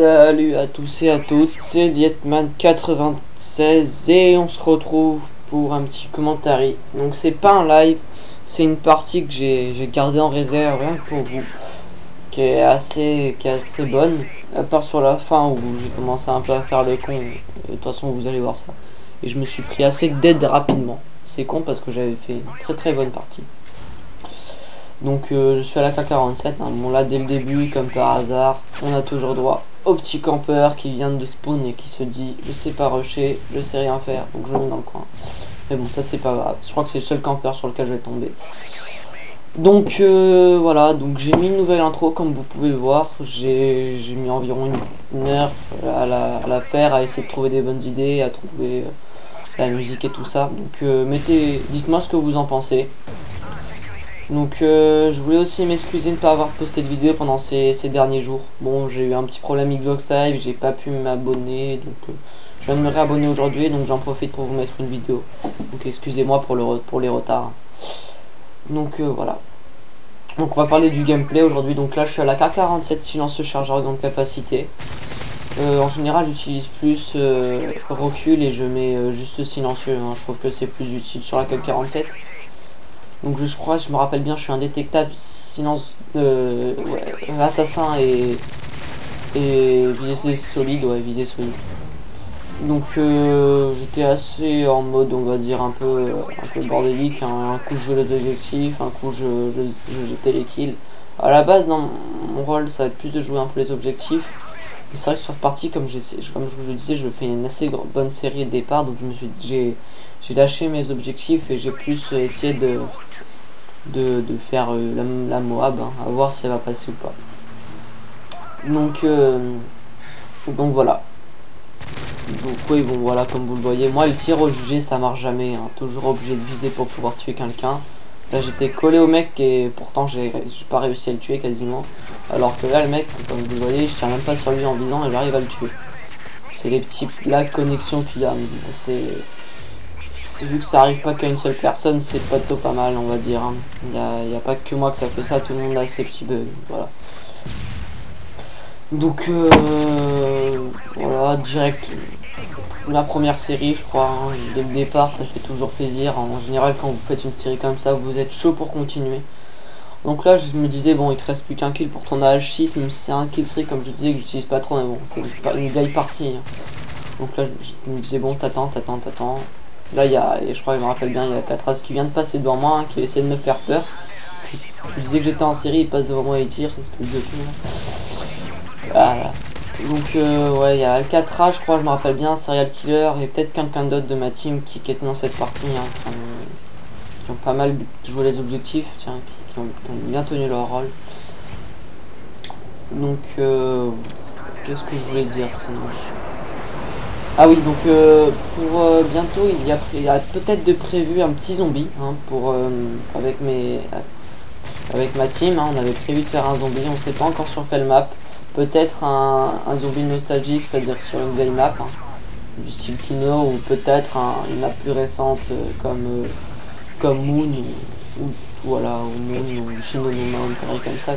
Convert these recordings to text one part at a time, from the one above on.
Salut à tous et à toutes, c'est Dietman96 et on se retrouve pour un petit commentaire. Donc c'est pas un live, c'est une partie que j'ai gardée en réserve rien que pour vous, qui est assez bonne, à part sur la fin où j'ai commencé un peu à faire le con. De toute façon vous allez voir ça. Et je me suis pris assez d'aide rapidement. C'est con parce que j'avais fait une très bonne partie. Donc je suis à la K47, hein. Bon là dès le début comme par hasard on a toujours droit au petit campeur qui vient de spawn et qui se dit je sais pas rusher, je sais rien faire, donc je me mets dans le coin. Mais bon ça c'est pas grave, je crois que c'est le seul campeur sur lequel je vais tomber. Donc voilà, donc j'ai mis une nouvelle intro comme vous pouvez le voir, j'ai mis environ une heure à la faire, à essayer de trouver des bonnes idées, à trouver la musique et tout ça. Donc dites-moi ce que vous en pensez. Donc je voulais aussi m'excuser de ne pas avoir posté de vidéo pendant ces derniers jours. Bon, j'ai eu un petit problème Xbox Live, j'ai pas pu m'abonner, donc je viens de me réabonner aujourd'hui, donc j'en profite pour vous mettre une vidéo. Donc excusez-moi pour les retards. Donc voilà. Donc on va parler du gameplay aujourd'hui. Donc là je suis à la K47 silencieux chargeur grande capacité. En général j'utilise plus recul et je mets juste silencieux, hein. Je trouve que c'est plus utile sur la K47. Donc je crois, je me rappelle bien, je suis indétectable, silence, assassin et visée solide, ouais, visée solide. Donc j'étais assez en mode, on va dire, un peu bordélique, hein. Un coup je jouais les objectifs, un coup je jetais les kills. À la base, non, mon rôle ça va être plus de jouer un peu les objectifs. Mais c'est vrai que sur cette partie, comme je vous le disais, je fais une assez bonne série de départ, donc j'ai lâché mes objectifs et j'ai plus essayé de faire la Moab, hein, à voir si elle va passer ou pas. Donc voilà. Donc oui, bon voilà, comme vous le voyez, moi le tir au jugé ça marche jamais, hein. Toujours obligé de viser pour pouvoir tuer quelqu'un. Là j'étais collé au mec et pourtant j'ai pas réussi à le tuer quasiment. Alors que là le mec, comme vous le voyez, je tiens même pas sur lui en visant et j'arrive à le tuer. C'est les petits la connexion qu'il a, c'est vu que ça arrive pas qu'à une seule personne, c'est pas mal, on va dire, hein. Il y a pas que moi que ça fait ça, tout le monde a ses petits bugs, voilà. Donc voilà, direct la première série, je crois, hein. Dès le départ ça fait toujours plaisir, hein. En général quand vous faites une série comme ça vous êtes chaud pour continuer. Donc là je me disais bon, il te reste plus qu'un kill pour ton AH6, même si c'est un kill streak comme je disais que j'utilise pas trop, mais bon c'est une vieille partie, hein. Donc là je me disais bon, t'attends. Là, je crois que je me rappelle bien, il y a Catras qui vient de passer devant moi, hein, qui essaie de me faire peur. Je disais que j'étais en série, il passe devant moi et il tire, espèce de con. Voilà. Donc, ouais, il y a Alcatraz, je crois, je me rappelle bien, Serial Killer, et peut-être quelqu'un d'autre de ma team qui est dans cette partie, hein, qui ont pas mal joué les objectifs, tiens, qui ont bien tenu leur rôle. Donc, qu'est-ce que je voulais dire sinon? Ah oui, donc pour bientôt il y a peut-être de prévu un petit zombie, hein, pour avec ma team, hein. On avait prévu de faire un zombie, on sait pas encore sur quelle map. Peut-être un zombie nostalgique, c'est-à-dire sur une vieille map, hein, du style Kino, ou peut-être une map plus récente comme Moon ou voilà, ou Moon ou Shinonoma, une connerie comme ça.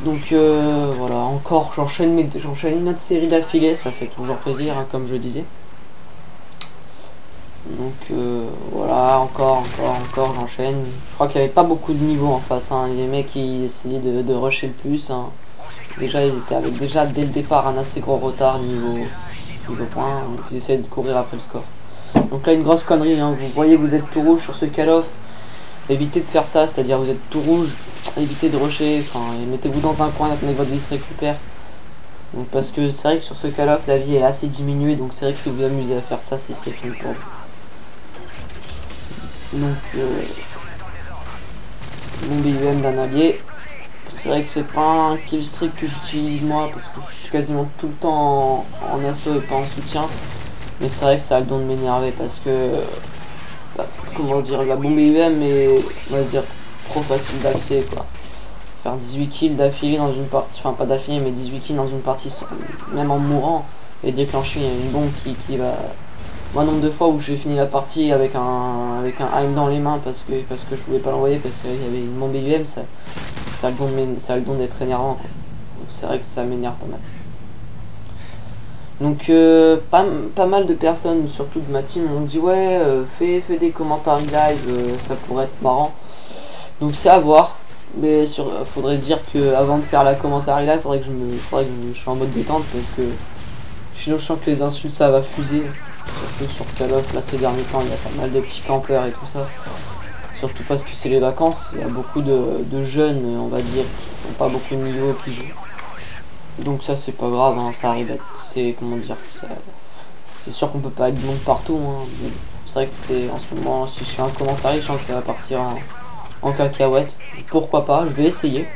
Donc voilà, encore j'enchaîne une autre série d'affilée, ça fait toujours plaisir, hein, comme je disais. Donc voilà, encore j'enchaîne. Je crois qu'il n'y avait pas beaucoup de niveaux en face, hein. Les mecs ils essayaient de rusher le plus, hein. Déjà ils étaient avec déjà dès le départ un assez gros retard niveau point, donc ils essayaient de courir après le score. Donc là une grosse connerie, hein. Vous voyez vous êtes tout rouge sur ce Call of. Évitez de faire ça, c'est-à-dire vous êtes tout rouge, évitez de rusher, enfin mettez-vous dans un coin, attendez que votre vie se récupère. Donc parce que c'est vrai que sur ce Call of la vie est assez diminuée, donc c'est vrai que si vous vous amusez à faire ça, c'est fini pour vous. Donc mon BUM d'un allié, c'est vrai que c'est pas un kill streak que j'utilise moi parce que je suis quasiment tout le temps en assaut et pas en soutien, mais c'est vrai que ça a le don de m'énerver parce que comment dire, la bombe UM est, on va dire, trop facile d'accès, quoi. Faire 18 kills d'affilée dans une partie, enfin pas d'affilée mais 18 kills dans une partie même en mourant et déclencher une bombe qui va. Moi nombre de fois où j'ai fini la partie avec un aim dans les mains parce que je pouvais pas l'envoyer parce qu'il y avait une bombe UM, ça a le don d'être énervant, quoi. Donc c'est vrai que ça m'énerve pas mal. Donc pas mal de personnes, surtout de ma team, m'ont dit ouais fais des commentaires live, ça pourrait être marrant. Donc c'est à voir. Mais faudrait dire que avant de faire la commentaire live, faudrait que je sois en mode détente parce que sinon je sens que les insultes ça va fuser. Surtout sur Call of, là ces derniers temps il y a pas mal de petits campeurs et tout ça. Surtout parce que c'est les vacances, il y a beaucoup de jeunes, on va dire, qui n'ont pas beaucoup de niveau qui jouent. Donc ça c'est pas grave, hein, ça arrive, c'est comment dire, c'est sûr qu'on peut pas être bon partout, hein, c'est vrai que c'est en ce moment, si je fais un commentaire, je sens que ça va partir en cacahuète. Pourquoi pas, je vais essayer.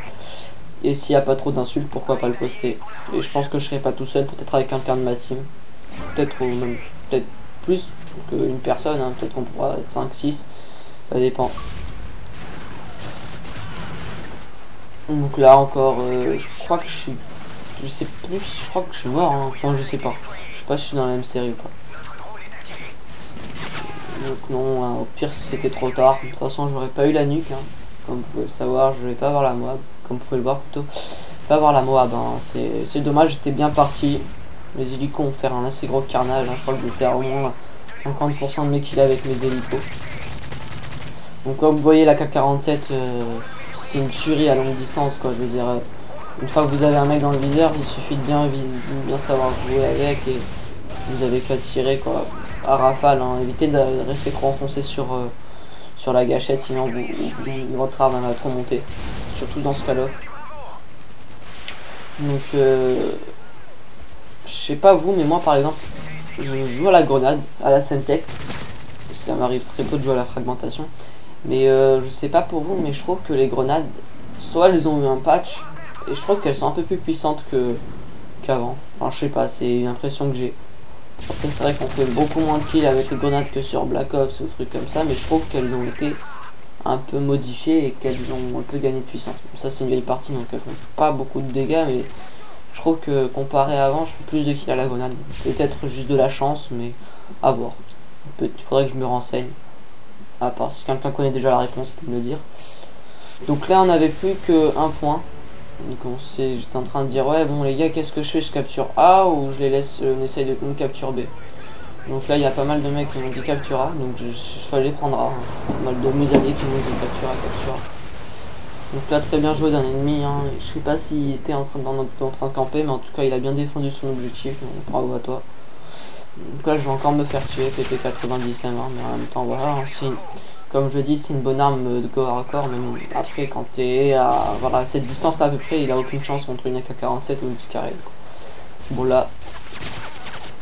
Et s'il n'y a pas trop d'insultes, pourquoi pas le poster. Et je pense que je serai pas tout seul, peut-être avec quelqu'un de ma team. Peut-être ou même peut-être plus qu'une personne, hein. Peut-être qu'on pourra être 5-6. Ça dépend. Donc là encore, je crois que je suis... Je sais plus, je crois que je suis mort, hein. Enfin je sais pas. Je sais pas si je suis dans la même série ou pas. Donc non, hein, au pire si c'était trop tard. De toute façon j'aurais pas eu la nuque, hein. Comme vous pouvez le savoir, je vais pas avoir la Moab. Comme vous pouvez le voir plutôt. Pas avoir la Moab, hein. C'est dommage, j'étais bien parti. Les hélicos vont faire un assez gros carnage, hein. Je crois que je vais faire au moins 50% de mes kills avec mes hélicos. Donc comme vous voyez la K47 c'est une tuerie à longue distance quoi, je veux dire une fois que vous avez un mec dans le viseur il suffit de bien savoir jouer avec et vous avez qu'à tirer quoi à rafale, hein. Évitez de rester trop enfoncé sur la gâchette sinon votre arme va trop monter, surtout dans ce Call of. Donc je sais pas vous mais moi par exemple je joue à la grenade, à la Semtex, ça m'arrive très peu de jouer à la fragmentation. Mais je sais pas pour vous, mais je trouve que les grenades, soit elles ont eu un patch, et je trouve qu'elles sont un peu plus puissantes qu'avant. Alors je sais pas, c'est une impression que j'ai. Après c'est vrai qu'on fait beaucoup moins de kills avec les grenades que sur Black Ops ou trucs comme ça, mais je trouve qu'elles ont été un peu modifiées et qu'elles ont un peu gagné de puissance. Ça c'est une vieille partie donc elles font pas beaucoup de dégâts, mais je trouve que comparé à avant, je fais plus de kills à la grenade. Peut-être juste de la chance, mais à voir. Il faudrait que je me renseigne. À part si quelqu'un connaît déjà la réponse peut me le dire. Donc là on avait plus qu'un point. Donc j'étais en train de dire ouais bon les gars qu'est-ce que je fais, je capture A ou je les laisse, on essaye de capture B. Donc là il y a pas mal de mecs qui m'ont dit capture A, donc je suis allé prendre A, hein. Pas mal de mes alliés qui m'ont dit capture A. Donc là très bien joué d'un ennemi, hein. Je sais pas s'il était en train de camper, mais en tout cas il a bien défendu son objectif, donc bravo à toi. Donc là je vais encore me faire tuer, PP90 M1, mais en même temps voilà, hein, comme je dis c'est une bonne arme de corps à corps, mais bon, après quand t'es à voilà, cette distance là à peu près, il a aucune chance contre une AK-47 ou une 10 carré. Bon là,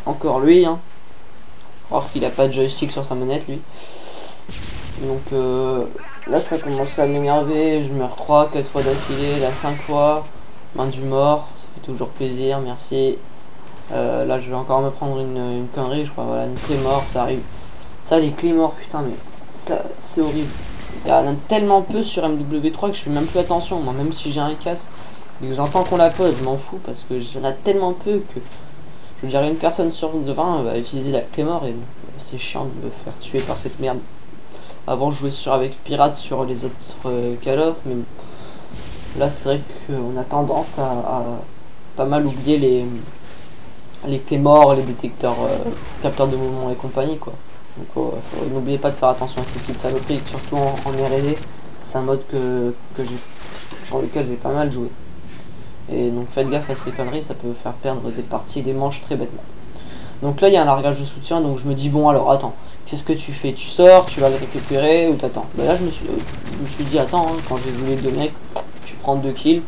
encore lui, hein, alors qu'il a pas de joystick sur sa manette lui. Donc là ça commence à m'énerver, je meurs 3-4 fois d'affilée, là 5 fois, main du mort, ça fait toujours plaisir, merci. Là je vais encore me prendre une connerie, je crois, voilà, une clé mort, ça arrive. Ça les clés morts, putain mais ça c'est horrible. Il y en a tellement peu sur MW3 que je fais même plus attention, moi même si j'ai un casque et que j'entends qu'on la pose, je m'en fous parce que j'en ai tellement peu que je dirais une personne sur 20 va utiliser la clé mort et c'est chiant de me faire tuer par cette merde. Avant je jouais avec Pirate sur les autres Call of, mais là c'est vrai qu'on a tendance à pas mal oublier les clés morts, les détecteurs, capteurs de mouvement et compagnie quoi. Donc n'oubliez pas de faire attention à ces petites saloperies, surtout en R&D, c'est un mode sur lequel j'ai pas mal joué. Et donc faites gaffe à ces conneries, ça peut faire perdre des parties et des manches très bêtement. Donc là il y a un largage de soutien, donc je me dis bon alors attends, qu'est-ce que tu fais? Tu sors, tu vas le récupérer ou t'attends? Bah là je me suis dit attends, hein, quand j'ai vu les deux mecs, tu prends 2 kills.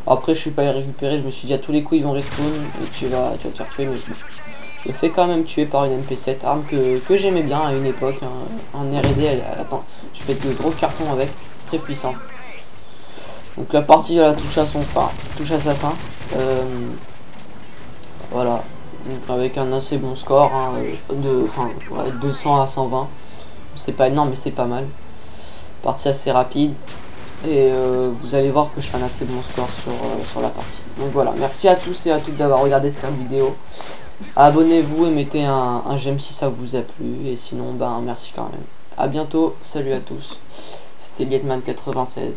Après je suis pas allé récupérer, je me suis dit à tous les coups ils vont respawn et tu vas te faire tuer, mais je me fais quand même tuer par une MP7, arme que j'aimais bien à une époque, hein. En R&D, attends, je fais de gros cartons avec, très puissant. Donc la partie touche à sa fin. Voilà, donc avec un assez bon score, hein, ouais, 200 à 120. C'est pas énorme mais c'est pas mal. Partie assez rapide. Et vous allez voir que je fais un assez bon score sur la partie. Donc voilà, merci à tous et à toutes d'avoir regardé cette vidéo. Abonnez-vous et mettez un j'aime si ça vous a plu. Et sinon, ben merci quand même. A bientôt, salut à tous. C'était Lietman96.